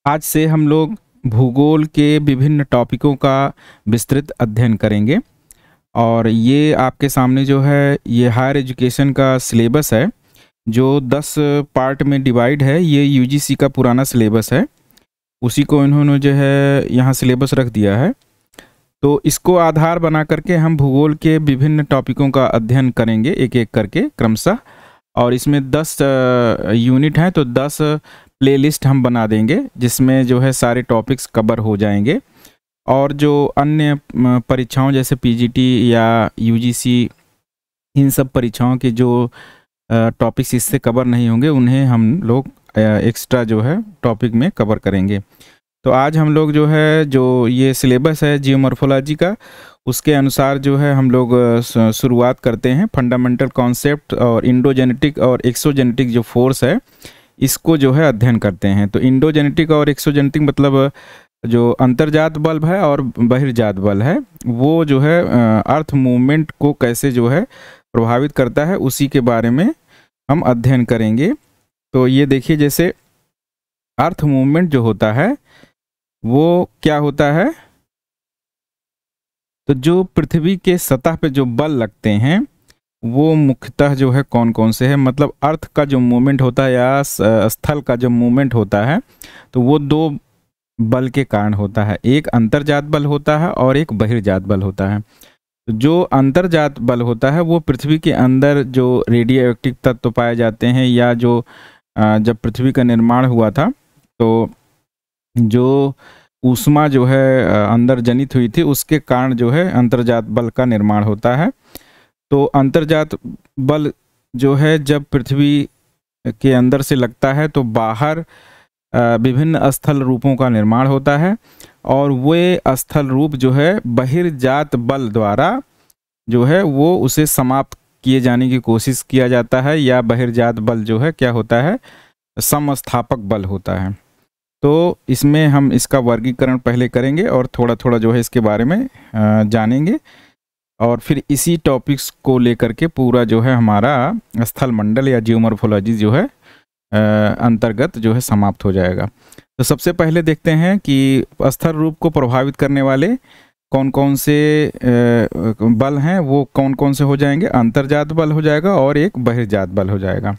आज से हम लोग भूगोल के विभिन्न टॉपिकों का विस्तृत अध्ययन करेंगे। और ये आपके सामने जो है ये हायर एजुकेशन का सिलेबस है जो 10 पार्ट में डिवाइड है। ये यूजीसी का पुराना सिलेबस है, उसी को इन्होंने जो है यहाँ सिलेबस रख दिया है। तो इसको आधार बना करके हम भूगोल के विभिन्न टॉपिकों का अध्ययन करेंगे एक एक करके क्रमशः। और इसमें 10 यूनिट हैं, तो 10 प्लेलिस्ट हम बना देंगे जिसमें जो है सारे टॉपिक्स कवर हो जाएंगे। और जो अन्य परीक्षाओं जैसे पीजीटी या यूजीसी, इन सब परीक्षाओं के जो टॉपिक्स इससे कवर नहीं होंगे उन्हें हम लोग एक्स्ट्रा जो है टॉपिक में कवर करेंगे। तो आज हम लोग जो है जो ये सिलेबस है जियोमॉर्फोलॉजी का, उसके अनुसार जो है हम लोग शुरुआत करते हैं। फंडामेंटल कॉन्सेप्ट और इंडोजेनेटिक और एक्सोजेनेटिक जो फोर्स है इसको जो है अध्ययन करते हैं। तो इंडोजेनेटिक और एक्सोजेनेटिक मतलब जो अंतर्जात बल है और बहिर्जात बल है, वो जो है अर्थ मूवमेंट को कैसे जो है प्रभावित करता है उसी के बारे में हम अध्ययन करेंगे। तो ये देखिए, जैसे अर्थ मूवमेंट जो होता है वो क्या होता है, तो जो पृथ्वी के सतह पे जो बल लगते हैं वो मुख्यतः जो है कौन कौन से हैं। मतलब अर्थ का जो मूवमेंट होता है या स्थल का जो मूवमेंट होता है तो वो दो बल के कारण होता है, एक अंतर्जात बल होता है और एक बहिर्जात बल होता है। तो जो अंतर्जात बल होता है वो पृथ्वी के अंदर जो रेडियो एक्टिव तत्व पाए जाते हैं, या जो जब पृथ्वी का निर्माण हुआ था तो जो ऊष्मा जो है अंदर जनित हुई थी उसके कारण जो है अंतर्जात बल का निर्माण होता है। तो अंतर्जात बल जो है जब पृथ्वी के अंदर से लगता है तो बाहर विभिन्न स्थल रूपों का निर्माण होता है, और वे स्थल रूप जो है बहिर्जात बल द्वारा जो है वो उसे समाप्त किए जाने की कोशिश किया जाता है, या बहिर्जात बल जो है क्या होता है, समस्थापक बल होता है। तो इसमें हम इसका वर्गीकरण पहले करेंगे और थोड़ा थोड़ा जो है इसके बारे में जानेंगे, और फिर इसी टॉपिक्स को लेकर के पूरा जो है हमारा स्थल मंडल या जियोमॉर्फोलॉजी जो है अंतर्गत जो है समाप्त हो जाएगा। तो सबसे पहले देखते हैं कि स्थल रूप को प्रभावित करने वाले कौन कौन से बल हैं, वो कौन कौन से हो जाएंगे। अंतर्जात बल हो जाएगा और एक बहिर्जात बल हो जाएगा।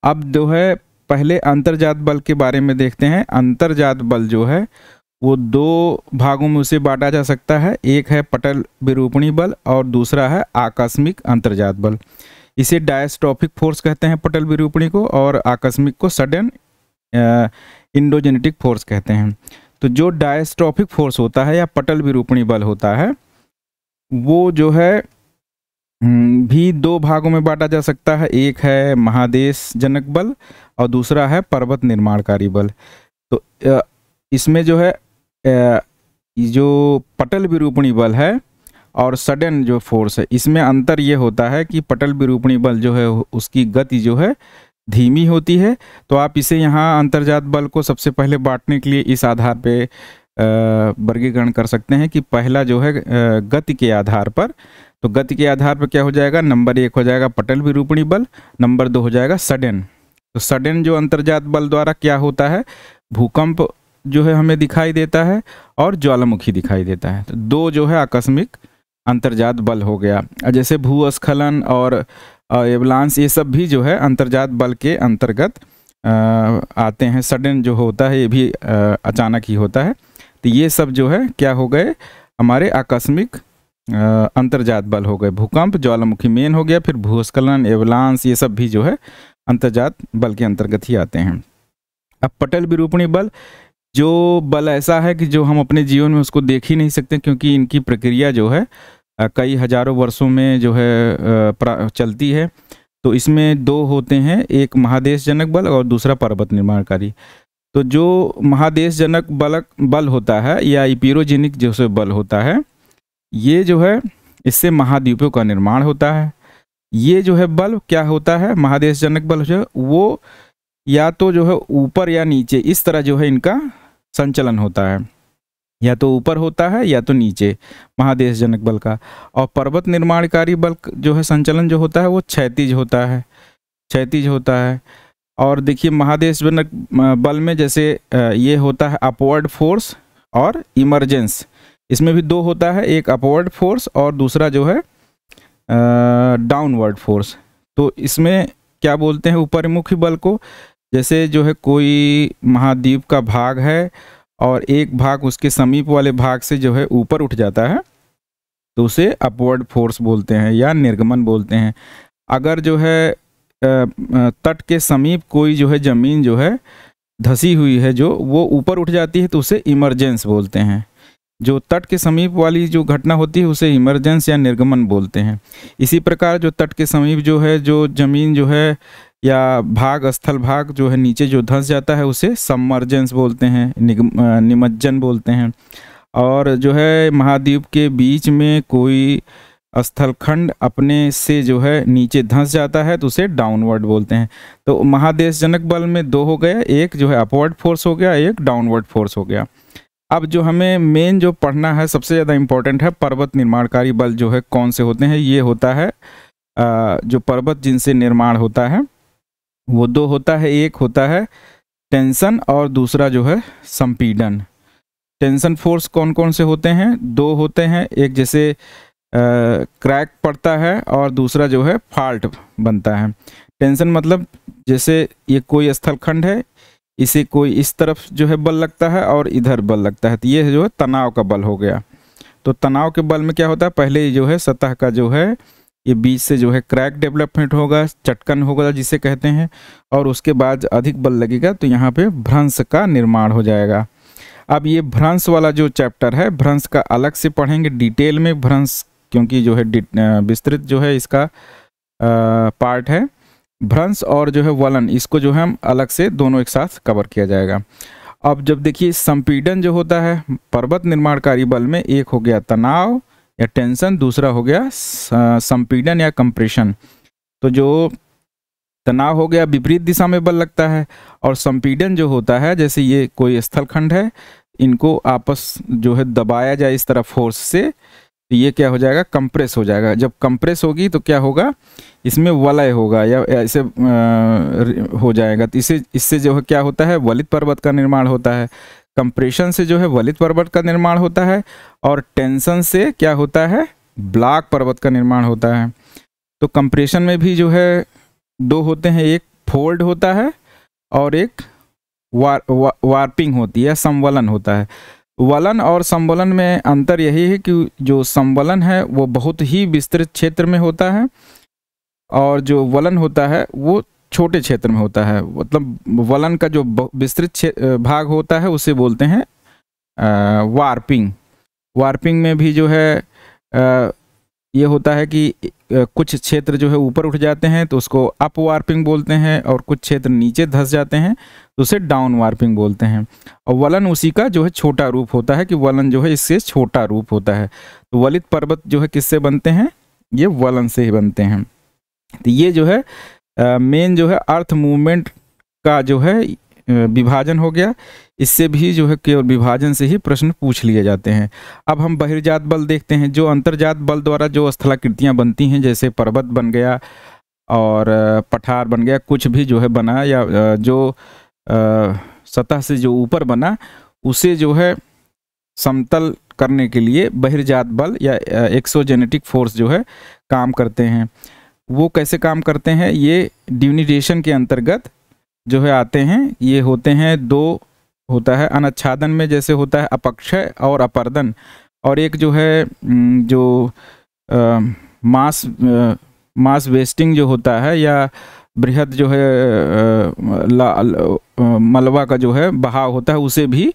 अब जो है पहले अंतर्जात बल के बारे में देखते हैं। अंतर्जात बल जो है वो दो भागों में उसे बांटा जा सकता है, एक है पटल विरूपणी बल और दूसरा है आकस्मिक अंतर्जात बल। इसे डायस्ट्रॉफिक फोर्स कहते हैं पटल विरूपणी को, और आकस्मिक को सडन इंडोजेनेटिक फोर्स कहते हैं। तो जो डायस्ट्रॉफिक फोर्स होता है या पटल विरूपणी बल होता है वो जो है भी दो भागों में बांटा जा सकता है, एक है महादेश जनक बल और दूसरा है पर्वत निर्माणकारी बल। तो इसमें जो है जो पटल विरूपणी बल है और सडन जो फोर्स है, इसमें अंतर ये होता है कि पटल विरूपणी बल जो है उसकी गति जो है धीमी होती है। तो आप इसे यहाँ अंतर्जात बल को सबसे पहले बांटने के लिए इस आधार पे वर्गीकरण कर सकते हैं कि पहला जो है गति के आधार पर, तो गति के आधार पर क्या हो जाएगा, नंबर 1 हो जाएगा पटल विरूपणी बल, नंबर 2 हो जाएगा सडन। तो सडन जो अंतर्जात बल द्वारा क्या होता है, भूकंप जो है हमें दिखाई देता है और ज्वालामुखी दिखाई देता है। तो दो जो है आकस्मिक अंतर्जात बल हो गया। जैसे भूस्खलन और एवलांस, ये सब भी जो है अंतर्जात बल के अंतर्गत आते हैं। सडन जो होता है ये भी अचानक ही होता है। तो ये सब जो है क्या हो गए, हमारे आकस्मिक अंतर्जात बल हो गए। भूकंप, ज्वालामुखी मेन हो गया, फिर भूस्खलन, एवलांस, ये सब भी जो है अंतर्जात बल के अंतर्गत ही आते हैं। अब पटल विरूपणी बल, जो बल ऐसा है कि जो हम अपने जीवन में उसको देख ही नहीं सकते, क्योंकि इनकी प्रक्रिया जो है कई हजारों वर्षों में जो है चलती है। तो इसमें दो होते हैं, एक महादेश जनक बल और दूसरा पर्वत निर्माणकारी। तो जो महादेश जनक बल होता है या इपीरोजेनिक जो से बल होता है, ये जो है इससे महाद्वीपों का निर्माण होता है। ये जो है बल क्या होता है, महादेश जनक बल जो है वो या तो जो है ऊपर या नीचे, इस तरह जो है इनका संचलन होता है, या तो ऊपर होता है या तो नीचे महादेश जनक बल का। और पर्वत निर्माणकारी बल जो है संचलन जो होता है वो क्षैतिज होता है, क्षैतिज होता है। और देखिए महादेशजनक बल में जैसे ये होता है अपवर्ड फोर्स और इमरजेंस, इसमें भी दो होता है, एक अपवर्ड फोर्स और दूसरा जो है डाउनवर्ड फोर्स। तो इसमें क्या बोलते हैं ऊपरमुखी बल को, जैसे जो है कोई महाद्वीप का भाग है और एक भाग उसके समीप वाले भाग से जो है ऊपर उठ जाता है तो उसे अपवर्ड फोर्स बोलते हैं या निर्गमन बोलते हैं। अगर जो है तट के समीप कोई जो है ज़मीन जो है धसी हुई है जो वो ऊपर उठ जाती है तो उसे इमरजेंस बोलते हैं। जो तट के समीप वाली जो घटना होती है उसे इमरजेंस या निर्गमन बोलते हैं। इसी प्रकार जो तट के समीप जो है जो ज़मीन जो है या भाग स्थल भाग जो है नीचे जो धंस जाता है उसे सबमर्जेंस बोलते हैं, निमज्जन बोलते हैं। और जो है महाद्वीप के बीच में कोई स्थलखंड अपने से जो है नीचे धंस जाता है तो उसे डाउनवर्ड बोलते हैं। तो महादेशजनक बल में दो हो गया, एक जो है अपवर्ड फोर्स हो गया, एक डाउनवर्ड फोर्स हो गया। अब जो हमें मेन जो पढ़ना है सबसे ज़्यादा इम्पोर्टेंट है पर्वत निर्माणकारी बल जो है कौन से होते हैं। ये होता है जो पर्वत जिनसे निर्माण होता है वो दो होता है, एक होता है टेंशन और दूसरा जो है संपीड़न। टेंशन फोर्स कौन कौन से होते हैं, दो होते हैं, एक जैसे क्रैक पड़ता है और दूसरा जो है फॉल्ट बनता है। टेंशन मतलब जैसे ये कोई स्थलखंड है, इसे कोई इस तरफ जो है बल लगता है और इधर बल लगता है, तो ये जो है तनाव का बल हो गया। तो तनाव के बल में क्या होता है, पहले जो है सतह का जो है ये बीच से जो है क्रैक डेवलपमेंट होगा, चटकन होगा जिसे कहते हैं, और उसके बाद अधिक बल लगेगा तो यहाँ पे भ्रंश का निर्माण हो जाएगा। अब ये भ्रंश वाला जो चैप्टर है भ्रंश का अलग से पढ़ेंगे डिटेल में, भ्रंश क्योंकि जो है विस्तृत जो है इसका पार्ट है। भ्रंश और जो है वलन इसको जो है हम अलग से दोनों एक साथ कवर किया जाएगा। अब जब देखिए संपीड़न जो होता है पर्वत निर्माणकारी बल में, एक हो गया तनाव या टेंशन, दूसरा हो गया संपीड़न या कंप्रेशन। तो जो तनाव हो गया विपरीत दिशा में बल लगता है, और संपीड़न जो होता है जैसे ये कोई स्थलखंड है, इनको आपस जो है दबाया जाए इस तरह फोर्स से, तो ये क्या हो जाएगा कंप्रेस हो जाएगा। जब कंप्रेस होगी तो क्या होगा, इसमें वलय होगा या ऐसे हो जाएगा। तो इससे जो है क्या होता है वलित पर्वत का निर्माण होता है। कंप्रेशन से जो है वलित पर्वत का निर्माण होता है और टेंशन से क्या होता है ब्लॉक पर्वत का निर्माण होता है। तो कंप्रेशन में भी जो है दो होते हैं, एक फोल्ड होता है और एक वार्पिंग होती है, संवलन होता है। वलन और संवलन में अंतर यही है कि जो संवलन है वो बहुत ही विस्तृत क्षेत्र में होता है और जो वलन होता है वो छोटे क्षेत्र में होता है। मतलब वलन का जो विस्तृत भाग होता है उसे बोलते हैं वार्पिंग। वार्पिंग में भी जो है ये होता है कि कुछ क्षेत्र जो है ऊपर उठ जाते हैं तो उसको अप वार्पिंग बोलते हैं, और कुछ क्षेत्र नीचे धंस जाते हैं तो उसे डाउन वार्पिंग बोलते हैं। और वलन उसी का जो है छोटा रूप होता है कि वलन जो है इससे छोटा रूप होता है। तो वलित पर्वत जो है किससे बनते हैं, ये वलन से ही बनते हैं। तो ये जो है मेन जो है अर्थ मूवमेंट का जो है विभाजन हो गया। इससे भी जो है केवल विभाजन से ही प्रश्न पूछ लिए जाते हैं। अब हम बहिर्जात बल देखते हैं। जो अंतर्जात बल द्वारा जो स्थलाकृतियाँ बनती हैं, जैसे पर्वत बन गया और पठार बन गया, कुछ भी जो है बना या जो सतह से जो ऊपर बना उसे जो है समतल करने के लिए बहिर्जात बल या एक्सोजेनेटिक फोर्स जो है काम करते हैं। वो कैसे काम करते हैं, ये ड्यूनिडेशन के अंतर्गत जो है आते हैं। ये होते हैं दो होता है अनच्छादन में, जैसे होता है अपक्षय और अपर्दन, और एक जो है जो मास वेस्टिंग जो होता है या बृहद जो है मलबा का जो है बहाव होता है, उसे भी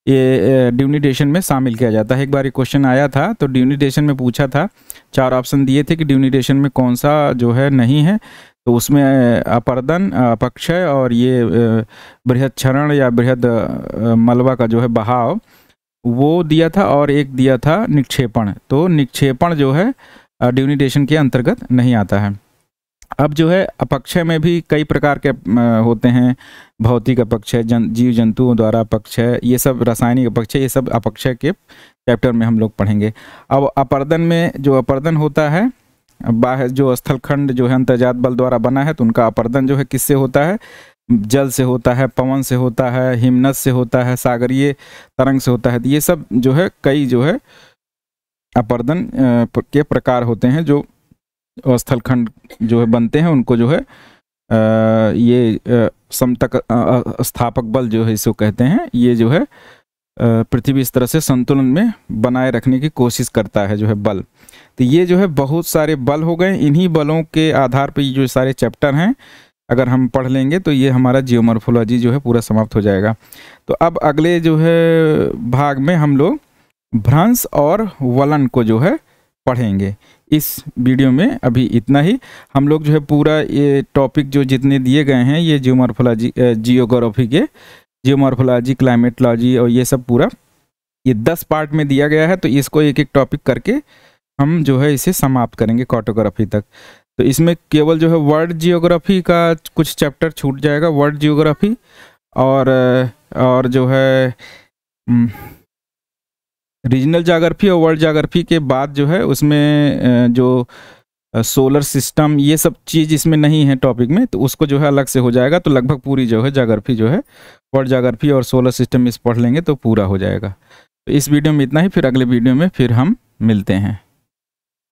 ये ड्यूनिडेशन में शामिल किया जाता है। एक बार ये क्वेश्चन आया था तो ड्यूनिडेशन में पूछा था, 4 ऑप्शन दिए थे कि ड्यूनिडेशन में कौन सा जो है नहीं है, तो उसमें अपर्दन, अपक्षय और ये बृहद क्षरण या बृहद मलबा का जो है बहाव वो दिया था, और एक दिया था निक्षेपण। तो निक्षेपण जो है ड्यूनिडेशन के अंतर्गत नहीं आता है। अब जो है अपक्षय में भी कई प्रकार के होते हैं, भौतिक अपक्षय, जीव जंतुओं द्वारा अपक्षय, ये सब रासायनिक अपक्षय, ये सब अपक्षय के चैप्टर में हम लोग पढ़ेंगे। अब अपर्दन में जो अपर्दन होता है, बाह्य जो स्थलखंड जो है अंतर्जात बल द्वारा बना है, तो उनका अपर्दन जो है किससे होता है, जल से होता है, पवन से होता है, हिमनद से होता है, सागरीय तरंग से होता है। तो ये सब जो है कई जो है अपर्दन के प्रकार होते हैं जो स्थलखंड जो है बनते हैं, उनको जो है ये समतक स्थापक बल जो है इसको कहते हैं। ये जो है पृथ्वी इस तरह से संतुलन में बनाए रखने की कोशिश करता है जो है बल। तो ये जो है बहुत सारे बल हो गए। इन्हीं बलों के आधार पर ये जो सारे चैप्टर हैं अगर हम पढ़ लेंगे तो ये हमारा जियोमॉर्फोलॉजी जो है पूरा समाप्त हो जाएगा। तो अब अगले जो है भाग में हम लोग भ्रंश और वलन को जो है पढ़ेंगे। इस वीडियो में अभी इतना ही। हम लोग जो है पूरा ये टॉपिक जो जितने दिए गए हैं ये जियोमॉर्फोलॉजी, जियोग्राफी के जियोमॉर्फोलॉजी, क्लाइमेटोलॉजी और ये सब पूरा ये 10 पार्ट में दिया गया है। तो इसको एक एक टॉपिक करके हम जो है इसे समाप्त करेंगे कार्टोग्राफी तक। तो इसमें केवल जो है वर्ल्ड जियोग्राफी का कुछ चैप्टर छूट जाएगा, वर्ल्ड जियोग्राफी और जो है रीजनल ज्योग्राफी और वर्ल्ड ज्योग्राफी के बाद जो है उसमें जो सोलर सिस्टम ये सब चीज़ इसमें नहीं है टॉपिक में, तो उसको जो है अलग से हो जाएगा। तो लगभग पूरी जो है ज्योग्राफी जो है वर्ल्ड ज्योग्राफी और सोलर सिस्टम इस पढ़ लेंगे तो पूरा हो जाएगा। तो इस वीडियो में इतना ही, फिर अगले वीडियो में फिर हम मिलते हैं।